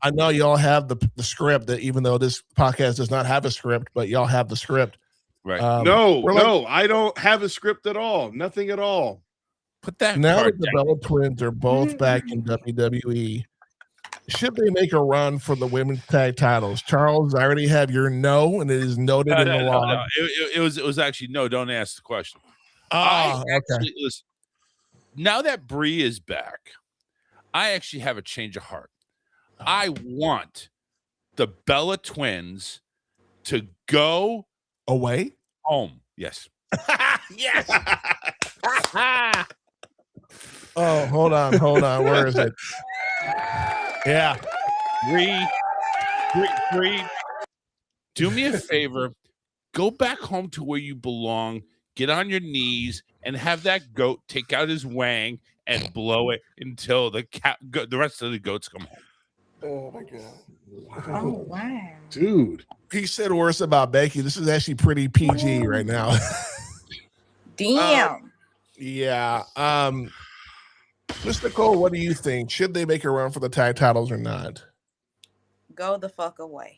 [SPEAKER 2] I know y'all have the script, that even though this podcast does not have a script, but y'all have the script.
[SPEAKER 5] Right.
[SPEAKER 3] No, I don't have a script at all. Nothing at all.
[SPEAKER 5] Put that
[SPEAKER 2] now that the Bella twins are both back in WWE. should they make a run for the women's tag titles? Charles, I already have your no, and it is noted in the log.
[SPEAKER 5] No. It was actually no. Don't ask the question.
[SPEAKER 2] Okay.
[SPEAKER 5] Listen. Now that Bree is back, I actually have a change of heart. I want the Bella twins to go
[SPEAKER 2] Away?
[SPEAKER 5] home. Yes.
[SPEAKER 2] Yes. Oh, hold on. Where is it? Yeah.
[SPEAKER 5] Bree, do me a favor. Go back home to where you belong. Get on your knees and have that goat take out his wang and blow it until the rest of the goats come home.
[SPEAKER 2] Oh my god.
[SPEAKER 4] Oh wow.
[SPEAKER 3] Dude.
[SPEAKER 2] He said worse about Becky. This is actually pretty PG right now.
[SPEAKER 4] Damn.
[SPEAKER 2] Yeah. Miss Nicole, what do you think? Should they make a run for the tag titles or not?
[SPEAKER 4] Go the fuck away.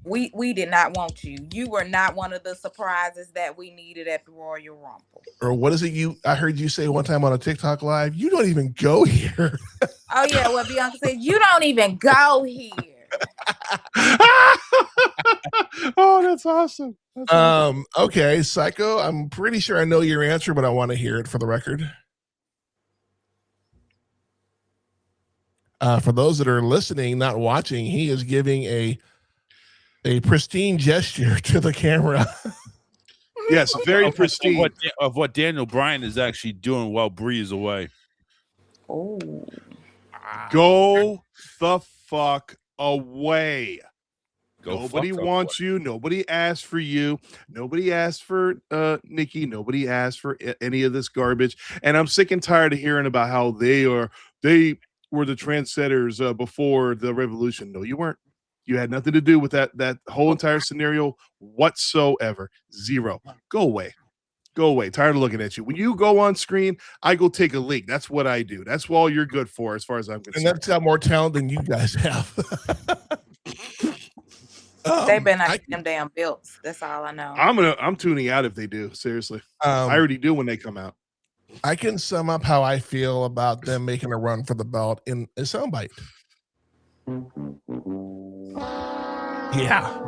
[SPEAKER 4] We did not want you. You were not one of the surprises that we needed at the Royal Rumble.
[SPEAKER 2] Or what is it I heard you say one time on a TikTok live? You don't even go here.
[SPEAKER 4] Oh yeah, what Bianca said, you don't even go here.
[SPEAKER 3] Oh, that's awesome.
[SPEAKER 2] Okay, Psycho, I'm pretty sure I know your answer, but I want to hear it for the record. For those that are listening, not watching, he is giving a pristine gesture to the camera.
[SPEAKER 3] Yes, very pristine.
[SPEAKER 5] Of what Daniel Bryan is actually doing while Bree is away.
[SPEAKER 4] Oh.
[SPEAKER 3] Go the fuck away. Nobody
[SPEAKER 5] fuck
[SPEAKER 3] wants you. Nobody asked for you. Nobody asked for Nikki. Nobody asked for any of this garbage. And I'm sick and tired of hearing about how they were the trendsetters before the revolution. No, you weren't. You had nothing to do with that whole entire scenario whatsoever. Zero. Go away. Go away. Tired of looking at you. When you go on screen, I go take a leak. That's what I do. That's all you're good for, as far as I'm concerned.
[SPEAKER 2] And that's got more talent than you guys have.
[SPEAKER 4] They better not get them damn belts. That's all I know.
[SPEAKER 3] I'm tuning out if they do. Seriously. I already do when they come out.
[SPEAKER 2] I can sum up how I feel about them making a run for the belt in a soundbite. Yeah.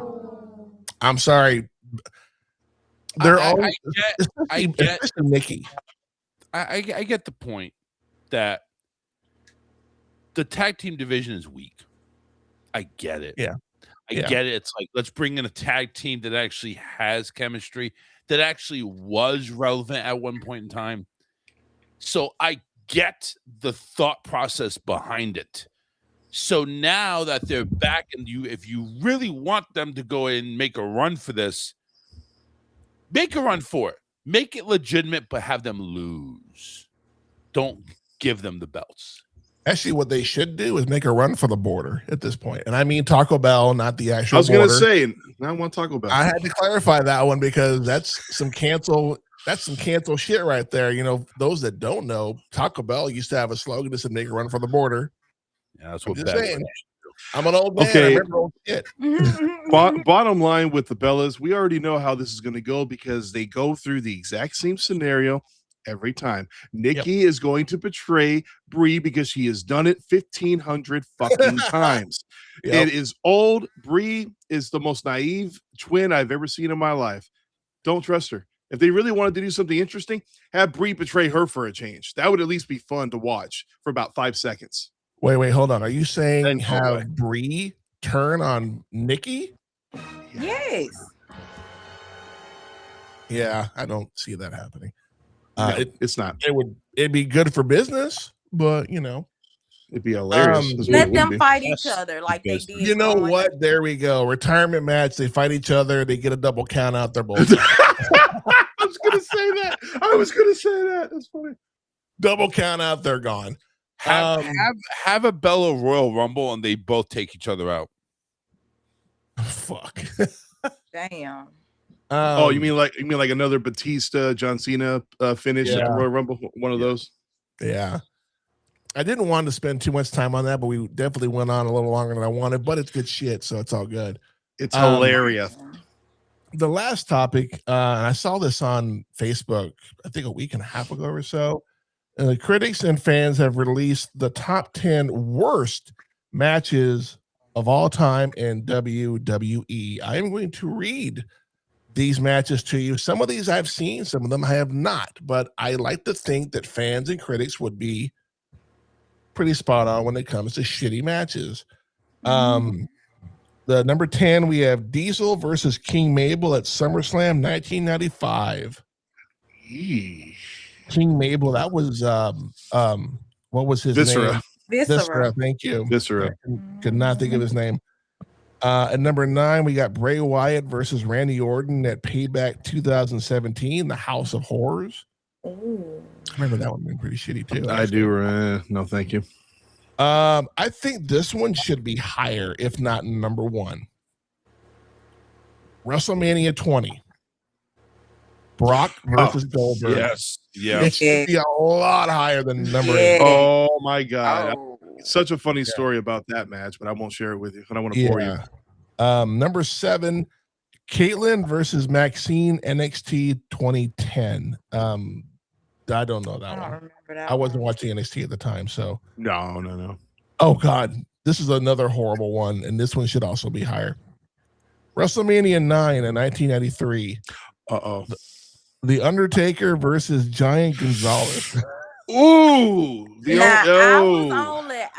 [SPEAKER 2] I'm sorry. They're all
[SPEAKER 5] I get
[SPEAKER 2] Nikki.
[SPEAKER 5] I get the point that the tag team division is weak. I get it.
[SPEAKER 2] Yeah.
[SPEAKER 5] I get it. It's like, let's bring in a tag team that actually has chemistry, that actually was relevant at one point in time. So I get the thought process behind it. So now that they're back, and if you really want them to go and make a run for this, make a run for it. Make it legitimate, but have them lose. Don't give them the belts.
[SPEAKER 2] Actually, what they should do is make a run for the border at this point. And I mean Taco Bell, not the actual
[SPEAKER 3] I was
[SPEAKER 2] border.
[SPEAKER 3] going to say, I want Taco Bell.
[SPEAKER 2] I had to clarify that one because that's some cancel shit right there. You know, those that don't know, Taco Bell used to have a slogan that said make a run for the border.
[SPEAKER 5] Yeah, that's what
[SPEAKER 2] I'm an old man.
[SPEAKER 3] Okay.
[SPEAKER 2] I remember old shit.
[SPEAKER 3] Bottom line with the Bellas, we already know how this is going to go because they go through the exact same scenario every time. Nikki is going to betray Brie because she has done it 1,500 fucking times. It is old. Brie is the most naive twin I've ever seen in my life. Don't trust her. If they really wanted to do something interesting, have Brie betray her for a change. That would at least be fun to watch for about 5 seconds.
[SPEAKER 2] Wait, hold on. Are you saying have Brie turn on Nikki?
[SPEAKER 4] Yes.
[SPEAKER 2] Yeah, I don't see that happening.
[SPEAKER 3] It's not.
[SPEAKER 2] It'd be good for business, but you know,
[SPEAKER 3] it'd be hilarious.
[SPEAKER 4] Let them fight each other like they did.
[SPEAKER 2] You know what? There we go. Retirement match. They fight each other. They get a double count out. They're both.
[SPEAKER 3] I was gonna say that. That's funny.
[SPEAKER 2] Double count out. They're gone.
[SPEAKER 5] Have a Bella Royal Rumble and they both take each other out.
[SPEAKER 2] Fuck.
[SPEAKER 4] Damn.
[SPEAKER 3] You mean like another Batista John Cena finish at the Royal Rumble? One of those.
[SPEAKER 2] Yeah. I didn't want to spend too much time on that, but we definitely went on a little longer than I wanted. But it's good shit, so it's all good.
[SPEAKER 3] It's hilarious.
[SPEAKER 2] The last topic, and I saw this on Facebook, I think a week and a half ago or so. The critics and fans have released the top 10 worst matches of all time in WWE. I am going to read these matches to you. Some of these I've seen, some of them I have not, but I like to think that fans and critics would be pretty spot on when it comes to shitty matches. The number 10, we have Diesel versus King Mabel at SummerSlam 1995. King Mabel, that was what was his name?
[SPEAKER 4] Viscera.
[SPEAKER 2] Thank you.
[SPEAKER 3] Viscera.
[SPEAKER 2] Could not think of his name. At number 9, we got Bray Wyatt versus Randy Orton at Payback 2017, the House of Horrors.
[SPEAKER 4] Ooh.
[SPEAKER 2] I remember that one being pretty shitty too.
[SPEAKER 3] I do. No, thank you.
[SPEAKER 2] I think this one should be higher, if not number 1. WrestleMania 20. Brock versus Goldberg.
[SPEAKER 5] Yes. Yeah.
[SPEAKER 2] It should be a lot higher than number 8.
[SPEAKER 3] Oh my God.
[SPEAKER 4] Oh.
[SPEAKER 3] Such a funny story about that match, but I won't share it with you. I don't want to bore you.
[SPEAKER 2] Number 7, Caitlyn versus Maxine, NXT 2010. I don't know that
[SPEAKER 4] I don't
[SPEAKER 2] one.
[SPEAKER 4] remember that
[SPEAKER 2] I wasn't
[SPEAKER 4] one.
[SPEAKER 2] watching NXT at the time, so.
[SPEAKER 3] No.
[SPEAKER 2] Oh God, this is another horrible one, and this one should also be higher. WrestleMania 9 in 1993. The Undertaker versus Giant Gonzalez.
[SPEAKER 3] Ooh.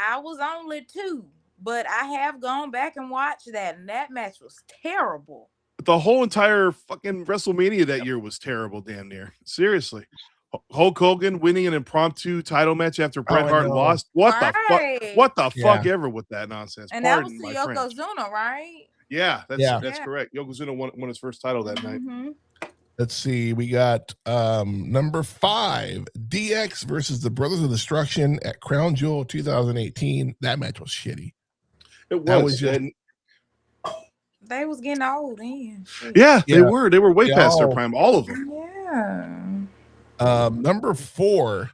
[SPEAKER 4] I was only 2, but I have gone back and watched that, and that match was terrible.
[SPEAKER 3] The whole entire fucking WrestleMania that year was terrible, damn near. Seriously. Hulk Hogan winning an impromptu title match after Bret Hart lost. What the fuck? What the fuck ever with that nonsense?
[SPEAKER 4] And
[SPEAKER 3] Pardon
[SPEAKER 4] that was
[SPEAKER 3] my
[SPEAKER 4] to
[SPEAKER 3] French.
[SPEAKER 4] Yokozuna, right?
[SPEAKER 3] Yeah, that's correct. Yokozuna won his first title that night.
[SPEAKER 2] Let's see. We got number 5, DX versus the Brothers of Destruction at Crown Jewel 2018. That match was shitty.
[SPEAKER 3] It
[SPEAKER 2] That
[SPEAKER 3] was.
[SPEAKER 2] was
[SPEAKER 4] They was getting old then.
[SPEAKER 3] Yeah, they were. They were way past their prime. All of them.
[SPEAKER 4] Yeah.
[SPEAKER 2] Number 4,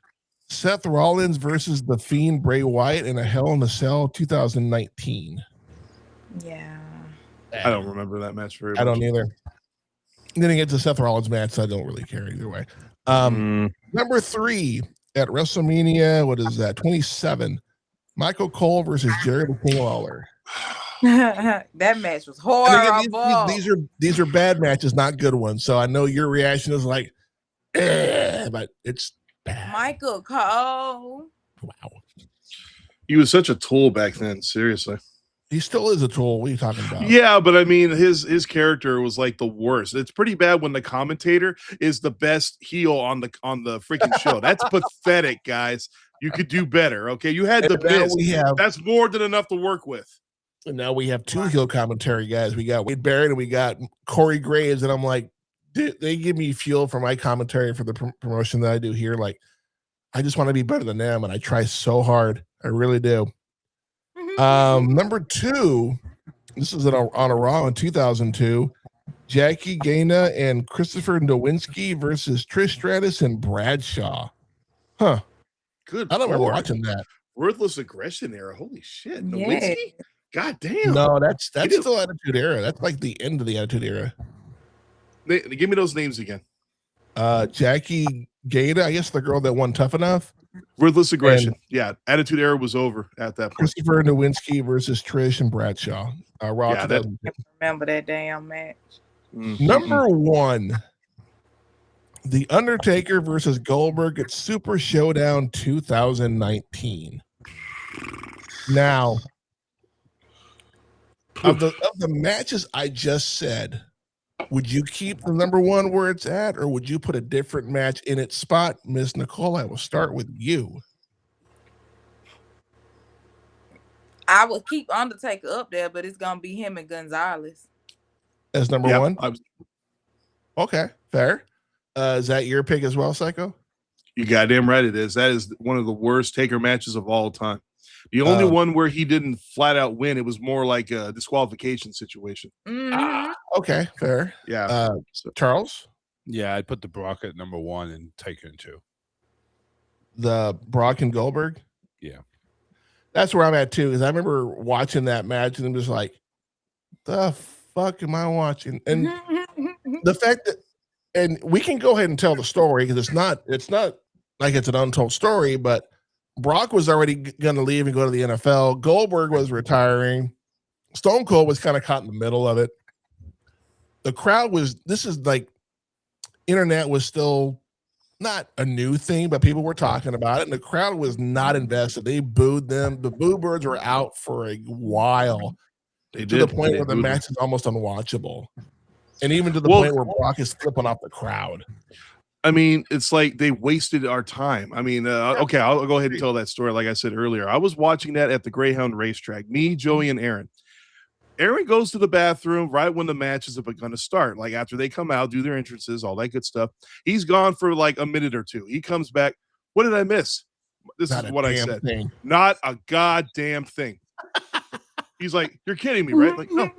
[SPEAKER 2] Seth Rollins versus The Fiend Bray Wyatt in a Hell in a Cell 2019.
[SPEAKER 4] Yeah.
[SPEAKER 3] I don't remember that match very much.
[SPEAKER 2] I don't either. Then get to Seth Rollins match, so I don't really care either way. Number 3 at WrestleMania, what is that? 27. Michael Cole versus Jerry the King Lawler.
[SPEAKER 4] That match was horrible.
[SPEAKER 2] Again, these are bad matches, not good ones. So I know your reaction is like, but it's bad.
[SPEAKER 4] Michael Cole.
[SPEAKER 2] Wow.
[SPEAKER 3] He was such a tool back then. Seriously.
[SPEAKER 2] He still is a tool. What are you talking about?
[SPEAKER 3] Yeah, but I mean, his character was like the worst. It's pretty bad when the commentator is the best heel on the freaking show. That's pathetic, guys. You could do better. Okay, you had the best. That's more than enough to work with.
[SPEAKER 2] And now we have 2 heel commentary guys. We got Wade Barrett and we got Corey Graves, and I'm like, they give me fuel for my commentary for the promotion that I do here. Like, I just want to be better than them, and I try so hard. I really do. Number 2, this is on a Raw in 2002. Jackie Gaina and Christopher Nowinski versus Trish Stratus and Bradshaw. Huh.
[SPEAKER 3] Good.
[SPEAKER 2] I don't remember watching that.
[SPEAKER 3] Ruthless Aggression era. Holy shit. Nowinski? God damn.
[SPEAKER 2] No, that's still Attitude Era. That's like the end of the Attitude Era.
[SPEAKER 3] Give me those names again.
[SPEAKER 2] Jackie Gaina, I guess the girl that won Tough Enough.
[SPEAKER 3] Ruthless Aggression. Yeah, Attitude Era was over at that point.
[SPEAKER 2] Christopher Nowinski versus Trish and Bradshaw. Raw.
[SPEAKER 4] I remember that damn match.
[SPEAKER 2] Number 1, The Undertaker versus Goldberg at Super Showdown 2019. Now, of the matches I just said, would you keep the number 1 where it's at, or would you put a different match in its spot? Miss Nicole, I will start with you.
[SPEAKER 4] I would keep Undertaker up there, but it's gonna be him and Gonzalez
[SPEAKER 2] as number 1. Okay, fair. Is that your pick as well, Psycho?
[SPEAKER 3] You goddamn right it is. That is one of the worst Taker matches of all time. The only one where he didn't flat out win, it was more like a disqualification situation.
[SPEAKER 2] Okay, fair.
[SPEAKER 3] Yeah.
[SPEAKER 2] Charles?
[SPEAKER 5] Yeah, I'd put the Brock at number 1 and Taker in 2.
[SPEAKER 2] The Brock and Goldberg?
[SPEAKER 5] Yeah.
[SPEAKER 2] That's where I'm at too, because I remember watching that match and I'm just like, the fuck am I watching? And the fact that, and we can go ahead and tell the story because it's not like it's an untold story, but Brock was already going to leave and go to the NFL. Goldberg was retiring. Stone Cold was kind of caught in the middle of it. The crowd was, this is like, internet was still not a new thing, but people were talking about it, and the crowd was not invested. They booed them. The boo birds were out for a while. To the point where the match is almost unwatchable. And even to the point where Brock is flipping off the crowd.
[SPEAKER 3] I mean, it's like they wasted our time. I mean, okay, I'll go ahead and tell that story. Like I said earlier, I was watching that at the Greyhound racetrack. Me, Joey, and Aaron. Aaron goes to the bathroom right when the match is going to start. Like after they come out, do their entrances, all that good stuff. He's gone for like a minute or two. He comes back. What did I miss? This is what I said. Not a goddamn thing. He's like, you're kidding me, right? Like, no,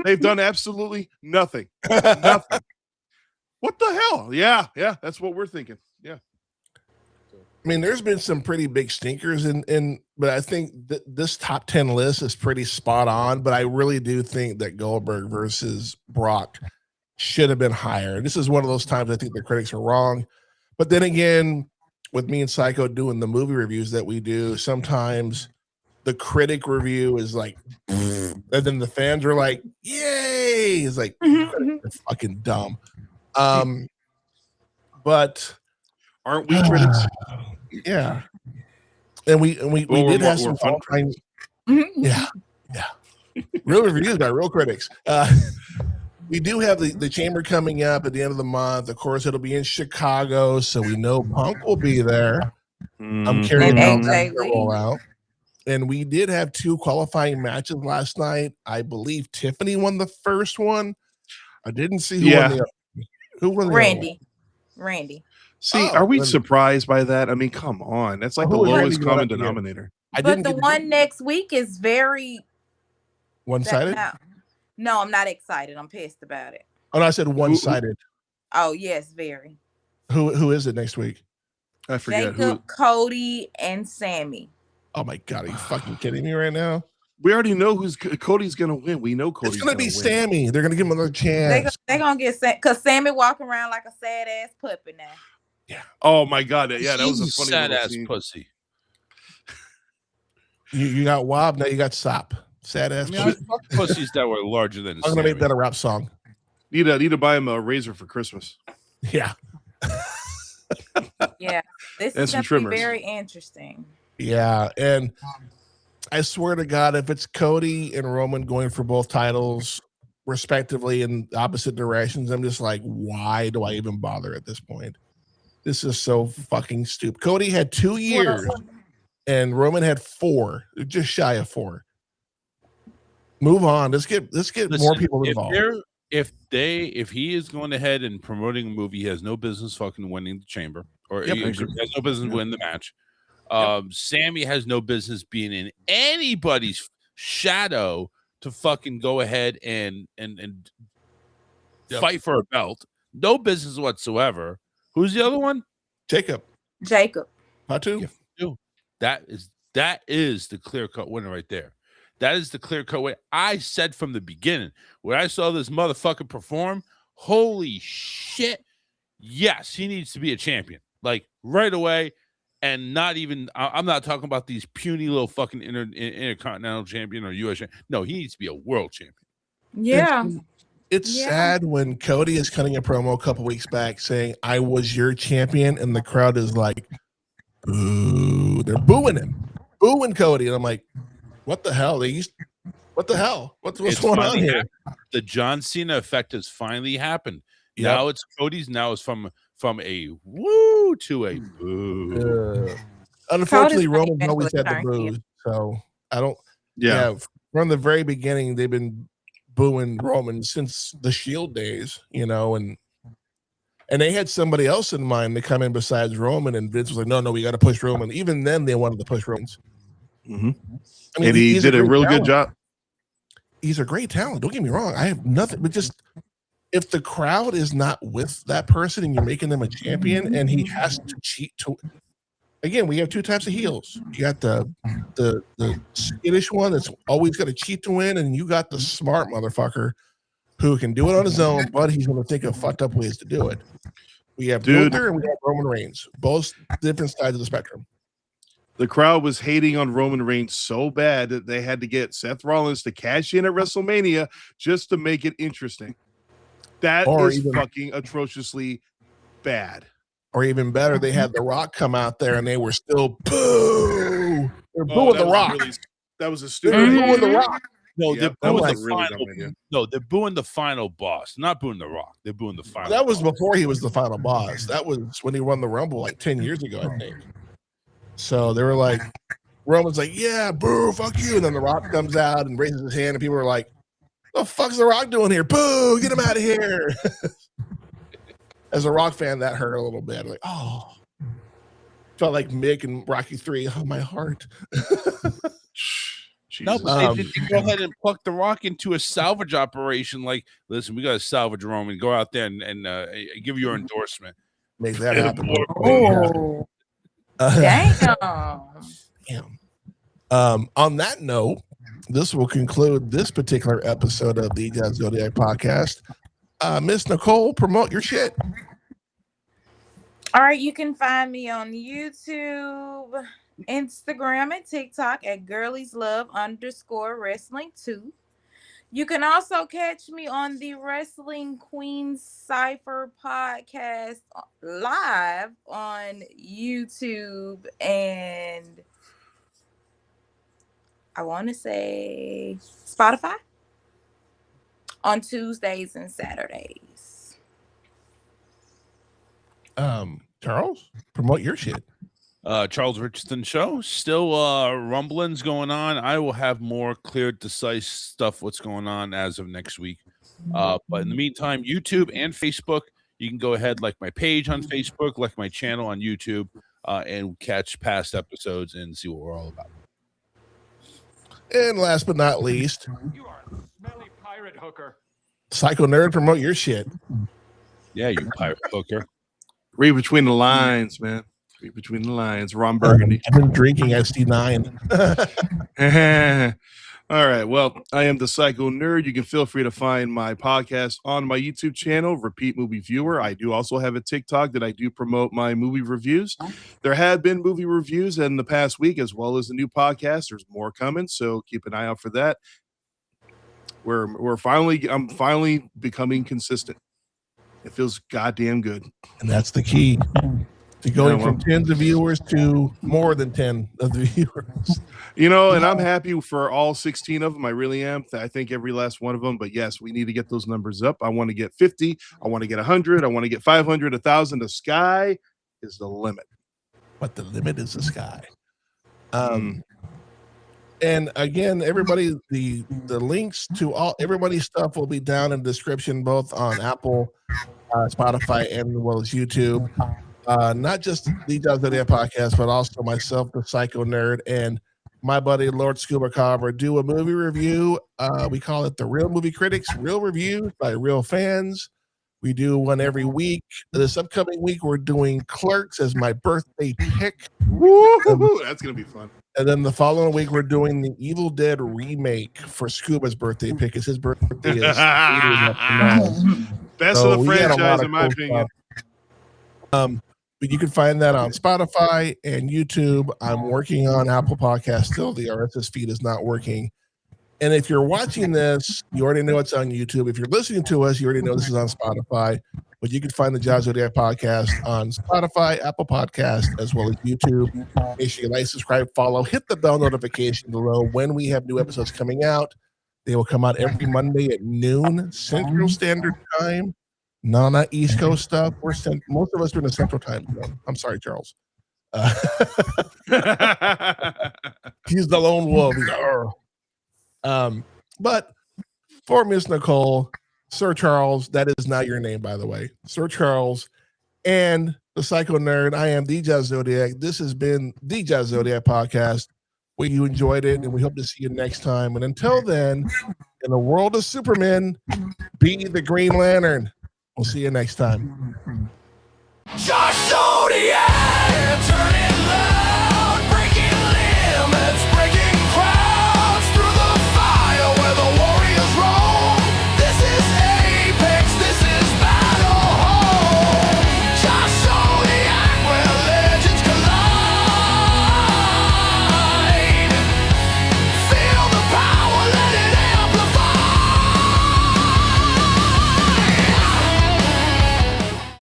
[SPEAKER 3] they've done absolutely nothing. Nothing. What the hell? Yeah, that's what we're thinking. Yeah.
[SPEAKER 2] I mean, there's been some pretty big stinkers but I think this top 10 list is pretty spot on, but I really do think that Goldberg versus Brock should have been higher. This is one of those times I think the critics are wrong. But then again, with me and Psycho doing the movie reviews that we do, sometimes the critic review is like, and then the fans are like, yay! It's like, they're fucking dumb. But
[SPEAKER 3] aren't we critics?
[SPEAKER 2] Yeah. And we did have some fun. Yeah. Real reviews by real critics. We do have the chamber coming up at the end of the month. Of course, it'll be in Chicago, so we know Punk will be there. I'm carrying out roll out. And we did have 2 qualifying matches last night. I believe Tiffany won the first one. I didn't see who won the other. Who won the
[SPEAKER 4] Randy.
[SPEAKER 3] See, are we surprised by that? I mean, come on. That's like the lowest common denominator.
[SPEAKER 4] But the one next week is very
[SPEAKER 2] one-sided?
[SPEAKER 4] No, I'm not excited. I'm pissed about it.
[SPEAKER 2] Oh, no, I said one-sided.
[SPEAKER 4] Oh, yes, very.
[SPEAKER 2] Who is it next week?
[SPEAKER 3] I forget.
[SPEAKER 4] Jacob, Cody, and Sammy.
[SPEAKER 2] Oh, my God. Are you fucking kidding me right now?
[SPEAKER 3] We already know Cody's going to win. We know Cody's
[SPEAKER 2] going to be Sammy. They're going to give him another chance.
[SPEAKER 4] They're going to get because Sammy walking around like a sad-ass puppy now.
[SPEAKER 2] Yeah.
[SPEAKER 3] Oh, my God. Yeah, that was a funny
[SPEAKER 5] sad-ass
[SPEAKER 3] pussy.
[SPEAKER 2] You got Wob, now you got Sop. Sad-ass
[SPEAKER 5] pussies that were larger than
[SPEAKER 2] I'm going to make that a rap song.
[SPEAKER 3] Need to buy him a razor for Christmas.
[SPEAKER 2] Yeah.
[SPEAKER 4] Yeah. This is going to be very interesting.
[SPEAKER 2] Yeah, and I swear to God, if it's Cody and Roman going for both titles, respectively, in opposite directions, I'm just like, why do I even bother at this point? This is so fucking stupid. Cody had 2 years, and Roman had 4, just shy of 4. Move on. Let's get more people involved.
[SPEAKER 5] If he is going ahead and promoting a movie, he has no business fucking winning the chamber, or he has no business winning the match. Sammy has no business being in anybody's shadow to fucking go ahead and fight for a belt. No business whatsoever. Who's the other one?
[SPEAKER 2] Jacob. Patu.
[SPEAKER 5] That is the clear-cut winner right there. That is the clear-cut winner. I said from the beginning, when I saw this motherfucker perform, holy shit, yes, he needs to be a champion. Like, right away. And not even, I'm not talking about these puny little fucking intercontinental champion or US champion. No, he needs to be a world champion.
[SPEAKER 4] Yeah.
[SPEAKER 2] It's sad when Cody is cutting a promo a couple weeks back saying, I was your champion. And the crowd is like, boo. They're booing him. Booing Cody. And I'm like, what the hell? What the hell? What's going on here?
[SPEAKER 5] The John Cena effect has finally happened. Yep. Now it's Cody's. Now it's from a woo to a boo.
[SPEAKER 2] Unfortunately, Roman's always had the boo. So I don't. Yeah. From the very beginning, they've been booing Roman since the Shield days, and they had somebody else in mind to come in besides Roman, and Vince was like, no, we got to push Roman. Even then, they wanted to push Roman.
[SPEAKER 3] Mm-hmm. I mean, and he did a real good job.
[SPEAKER 2] He's a great talent. Don't get me wrong. I have nothing, but just if the crowd is not with that person and you're making them a champion and he has to cheat again, we have 2 types of heels. You got the skittish one that's always got to cheat to win, and you got the smart motherfucker who can do it on his own, but he's going to think of fucked up ways to do it. We have
[SPEAKER 3] Dude.
[SPEAKER 2] Gunther and we have Roman Reigns, both different sides of the spectrum.
[SPEAKER 3] The crowd was hating on Roman Reigns so bad that they had to get Seth Rollins to cash in at WrestleMania just to make it interesting. That is fucking atrociously bad.
[SPEAKER 2] Or even better, they had The Rock come out there and they were still boo. They're booing The Rock.
[SPEAKER 3] That was a
[SPEAKER 2] They're
[SPEAKER 3] stupid.
[SPEAKER 2] booing The Rock.
[SPEAKER 5] No,
[SPEAKER 3] Yep,
[SPEAKER 5] they're booing
[SPEAKER 3] that
[SPEAKER 5] the
[SPEAKER 3] was a really
[SPEAKER 5] final.
[SPEAKER 3] dumb idea.
[SPEAKER 5] No, they're booing the final boss, not booing the Rock. They're booing the final.
[SPEAKER 2] That was
[SPEAKER 5] boss.
[SPEAKER 2] before he was the final boss. That was when he won the Rumble like 10 years ago, I think. So they were like, Roman's like, yeah, boo, fuck you. And then The Rock comes out and raises his hand, and people are like, the fuck's The Rock doing here? Boo, get him out of here. As a Rock fan, that hurt a little bit. Like, oh, felt like Mick and Rocky 3. Oh, my heart.
[SPEAKER 5] No, but they did go ahead and pluck The Rock into a salvage operation. Like, listen, we got to salvage Roman. Go out there and give your endorsement.
[SPEAKER 2] Make that happen.
[SPEAKER 4] Oh,
[SPEAKER 2] damn. On that note, this will conclude this particular episode of the Zodiac podcast. Miss Nicole, promote your shit.
[SPEAKER 4] All right, you can find me on YouTube, Instagram, and TikTok at girlieslove_wrestling2. You can also catch me on the Wrestling Queen Cypher podcast live on YouTube and I want to say Spotify on Tuesdays and Saturdays.
[SPEAKER 2] Charles, promote your shit.
[SPEAKER 5] Charles Richardson Show. Still rumblings going on. I will have more clear, decisive stuff what's going on as of next week. But in the meantime, YouTube and Facebook, you can go ahead, like my page on Facebook, like my channel on YouTube, and catch past episodes and see what we're all about.
[SPEAKER 2] And last but not least,
[SPEAKER 6] You are a smelly pirate hooker.
[SPEAKER 2] Psycho Nerd, promote your shit.
[SPEAKER 5] Yeah, you pirate hooker.
[SPEAKER 3] Read between the lines, man. Read between the lines. Ron Burgundy.
[SPEAKER 2] I've been drinking SC9.
[SPEAKER 3] All right. Well, I am the Psycho Nerd. You can feel free to find my podcast on my YouTube channel, Repeat Movie Viewer. I do also have a TikTok that I do promote my movie reviews. There have been movie reviews in the past week, as well as a new podcast. There's more coming, so keep an eye out for that. I'm finally becoming consistent. It feels goddamn good.
[SPEAKER 2] And that's the key. To going from tens of viewers to more than 10 of the viewers.
[SPEAKER 3] You know, and I'm happy for all 16 of them. I really am. I think every last one of them. But yes, we need to get those numbers up. I want to get 50. I want to get 100. I want to get 500, 1,000. The sky is the limit.
[SPEAKER 2] But the limit is the sky. And again, everybody, the links to all everybody's stuff will be down in the description, both on Apple, Spotify, and as well as YouTube. Not just the Zodiac podcast, but also myself, the Psycho Nerd, and my buddy Lord Scuba Cobra do a movie review. We call it the Real Movie Critics, real reviews by real fans. We do one every week. This upcoming week, we're doing Clerks as my birthday pick.
[SPEAKER 3] Woo-hoo-hoo. That's gonna be fun.
[SPEAKER 2] And then the following week, we're doing the Evil Dead remake for Scuba's birthday pick. Because his birthday is
[SPEAKER 3] best of the franchise, in my opinion.
[SPEAKER 2] But you can find that on Spotify and YouTube. I'm working on Apple Podcasts still. The RSS feed is not working. And if you're watching this, you already know it's on YouTube. If you're listening to us, you already know this is on Spotify. But you can find the Jazz Zodiac podcast on Spotify, Apple Podcast, as well as YouTube. Make sure you like, subscribe, follow, hit the bell notification below when we have new episodes coming out. They will come out every Monday at noon Central Standard Time. No, not East Coast stuff. Most of us are in the Central Time zone. I'm sorry, Charles. He's the lone wolf. He's but for Miss Nicole, Sir Charles, that is not your name, by the way. Sir Charles and the Psycho Nerd. I am the Jazz Zodiac. This has been the Jazz Zodiac podcast. We you enjoyed it, and we hope to see you next time. And until then, in the world of Superman, be the Green Lantern. We'll see you next time.